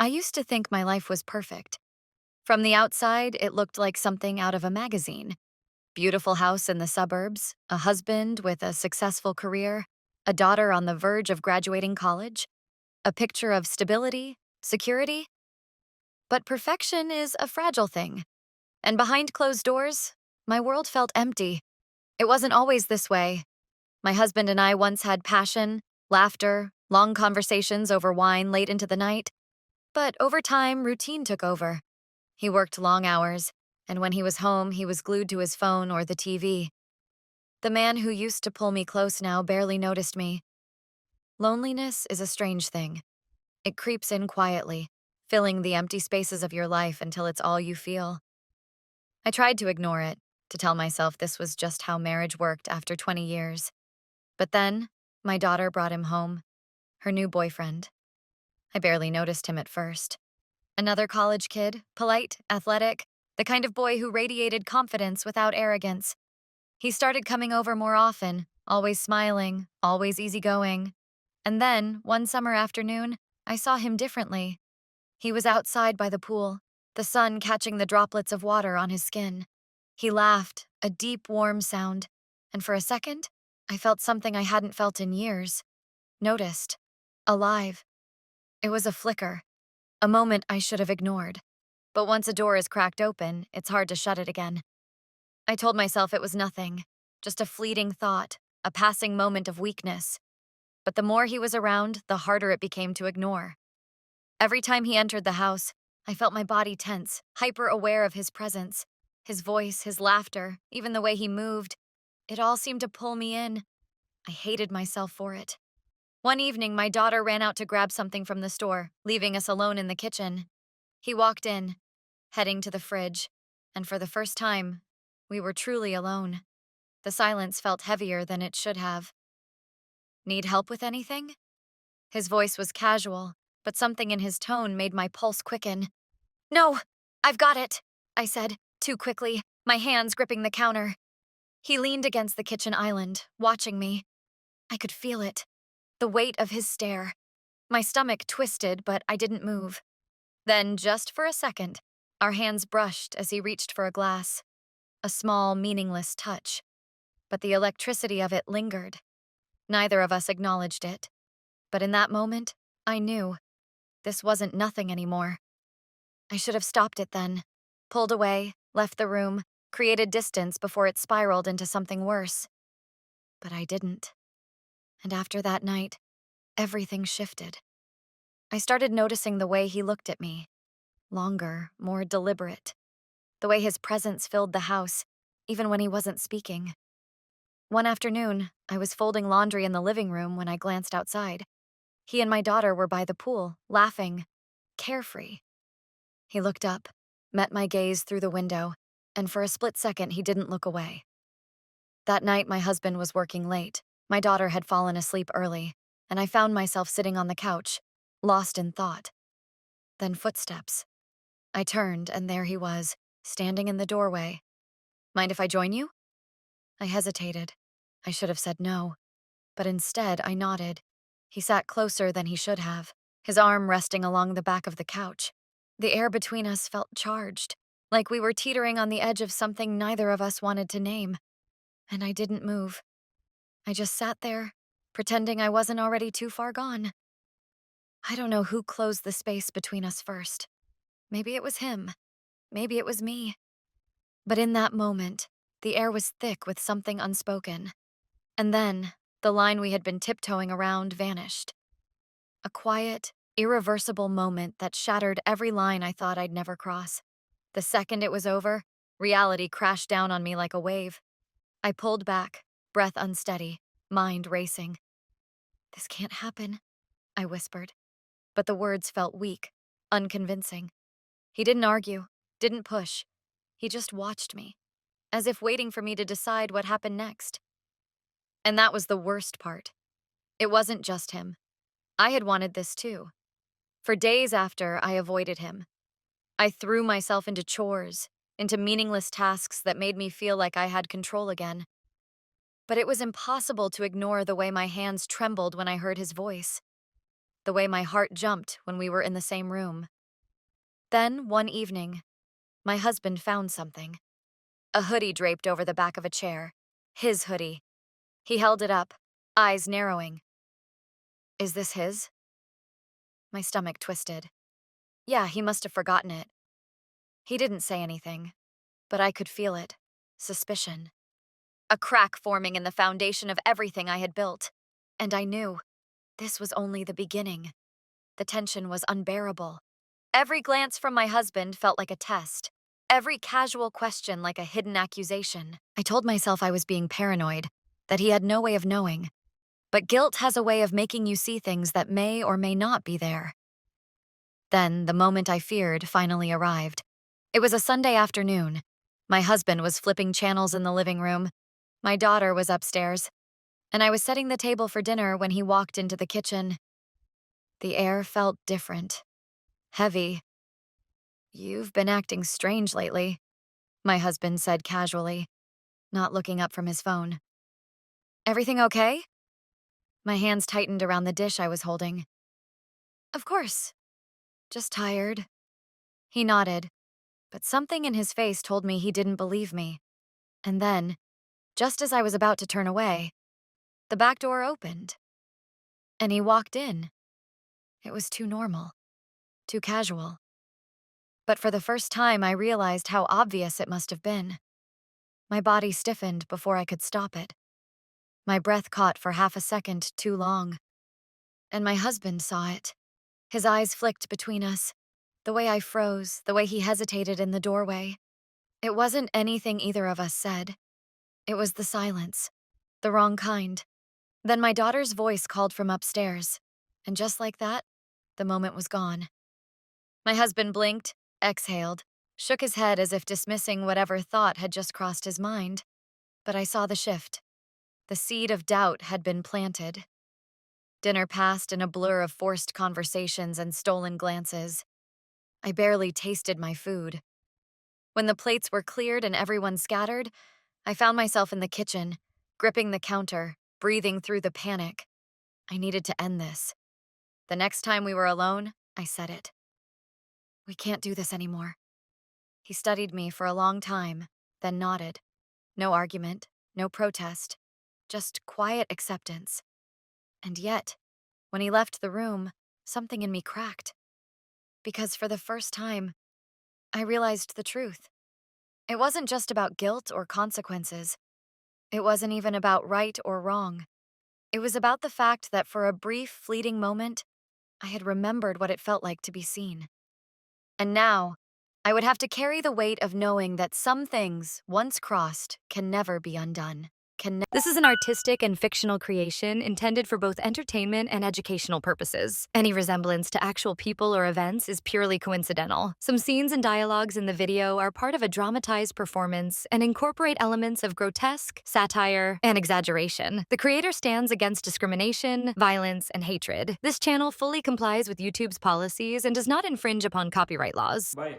I used to think my life was perfect. From the outside, it looked like something out of a magazine. Beautiful house in the suburbs, a husband with a successful career, a daughter on the verge of graduating college, a picture of stability, security. But perfection is a fragile thing. And behind closed doors, my world felt empty. It wasn't always this way. My husband and I once had passion, laughter, long conversations over wine late into the night. But over time, routine took over. He worked long hours, and when he was home, he was glued to his phone or the TV. The man who used to pull me close now barely noticed me. Loneliness is a strange thing. It creeps in quietly, filling the empty spaces of your life until it's all you feel. I tried to ignore it, to tell myself this was just how marriage worked after 20 years. But then, my daughter brought him home, her new boyfriend. I barely noticed him at first. Another college kid, polite, athletic, the kind of boy who radiated confidence without arrogance. He started coming over more often, always smiling, always easygoing. And then, one summer afternoon, I saw him differently. He was outside by the pool, the sun catching the droplets of water on his skin. He laughed, a deep, warm sound, and for a second, I felt something I hadn't felt in years. Noticed. Alive. It was a flicker, a moment I should have ignored. But once a door is cracked open, it's hard to shut it again. I told myself it was nothing, just a fleeting thought, a passing moment of weakness. But the more he was around, the harder it became to ignore. Every time he entered the house, I felt my body tense, hyper-aware of his presence. His voice, his laughter, even the way he moved. It all seemed to pull me in. I hated myself for it. One evening, my daughter ran out to grab something from the store, leaving us alone in the kitchen. He walked in, heading to the fridge, and for the first time, we were truly alone. The silence felt heavier than it should have. Need help with anything? His voice was casual, but something in his tone made my pulse quicken. No, I've got it, I said, too quickly, my hands gripping the counter. He leaned against the kitchen island, watching me. I could feel it, the weight of his stare. My stomach twisted, but I didn't move. Then, just for a second, our hands brushed as he reached for a glass. A small, meaningless touch. But the electricity of it lingered. Neither of us acknowledged it. But in that moment, I knew. This wasn't nothing anymore. I should have stopped it then. Pulled away, left the room, created distance before it spiraled into something worse. But I didn't. And after that night, everything shifted. I started noticing the way he looked at me. Longer, more deliberate. The way his presence filled the house, even when he wasn't speaking. One afternoon, I was folding laundry in the living room when I glanced outside. He and my daughter were by the pool, laughing, carefree. He looked up, met my gaze through the window, and for a split second he didn't look away. That night my husband was working late. My daughter had fallen asleep early, and I found myself sitting on the couch, lost in thought. Then footsteps. I turned, and there he was, standing in the doorway. Mind if I join you? I hesitated. I should have said no. But instead, I nodded. He sat closer than he should have, his arm resting along the back of the couch. The air between us felt charged, like we were teetering on the edge of something neither of us wanted to name. And I didn't move. I just sat there, pretending I wasn't already too far gone. I don't know who closed the space between us first. Maybe it was him. Maybe it was me. But in that moment, the air was thick with something unspoken. And then, the line we had been tiptoeing around vanished. A quiet, irreversible moment that shattered every line I thought I'd never cross. The second it was over, reality crashed down on me like a wave. I pulled back, breath unsteady, mind racing. This can't happen, I whispered. But the words felt weak, unconvincing. He didn't argue, didn't push. He just watched me, as if waiting for me to decide what happened next. And that was the worst part. It wasn't just him. I had wanted this too. For days after, I avoided him. I threw myself into chores, into meaningless tasks that made me feel like I had control again. But it was impossible to ignore the way my hands trembled when I heard his voice. the way my heart jumped when we were in the same room. Then, one evening, my husband found something. A hoodie draped over the back of a chair. His hoodie. He held it up, eyes narrowing. Is this his? My stomach twisted. Yeah, he must have forgotten it. He didn't say anything, but I could feel it. Suspicion. A crack forming in the foundation of everything I had built. And I knew this was only the beginning. The tension was unbearable. Every glance from my husband felt like a test. Every casual question like a hidden accusation. I told myself I was being paranoid, that he had no way of knowing. But guilt has a way of making you see things that may or may not be there. Then, the moment I feared finally arrived. It was a Sunday afternoon. My husband was flipping channels in the living room. My daughter was upstairs, and I was setting the table for dinner when he walked into the kitchen. The air felt different. Heavy. You've been acting strange lately, my husband said casually, not looking up from his phone. Everything okay? My hands tightened around the dish I was holding. Of course. Just tired. He nodded, but something in his face told me he didn't believe me. And then, just as I was about to turn away, the back door opened. And he walked in. It was too normal, too casual. But for the first time, I realized how obvious it must have been. My body stiffened before I could stop it. My breath caught for half a second too long. And my husband saw it. His eyes flicked between us. The way I froze, the way he hesitated in the doorway. It wasn't anything either of us said. It was the silence. The wrong kind. Then my daughter's voice called from upstairs. And just like that, the moment was gone. My husband blinked, exhaled, shook his head as if dismissing whatever thought had just crossed his mind. But I saw the shift. The seed of doubt had been planted. Dinner passed in a blur of forced conversations and stolen glances. I barely tasted my food. When the plates were cleared and everyone scattered, I found myself in the kitchen, gripping the counter, breathing through the panic. I needed to end this. The next time we were alone, I said it. We can't do this anymore. He studied me for a long time, then nodded. No argument, no protest, just quiet acceptance. And yet, when he left the room, something in me cracked. Because for the first time, I realized the truth. It wasn't just about guilt or consequences. It wasn't even about right or wrong. It was about the fact that for a brief, fleeting moment, I had remembered what it felt like to be seen. And now, I would have to carry the weight of knowing that some things, once crossed, can never be undone. This is an artistic and fictional creation intended for both entertainment and educational purposes. Any resemblance to actual people or events is purely coincidental. Some scenes and dialogues in the video are part of a dramatized performance and incorporate elements of grotesque, satire, and exaggeration. The creator stands against discrimination, violence, and hatred. This channel fully complies with YouTube's policies and does not infringe upon copyright laws. Bye.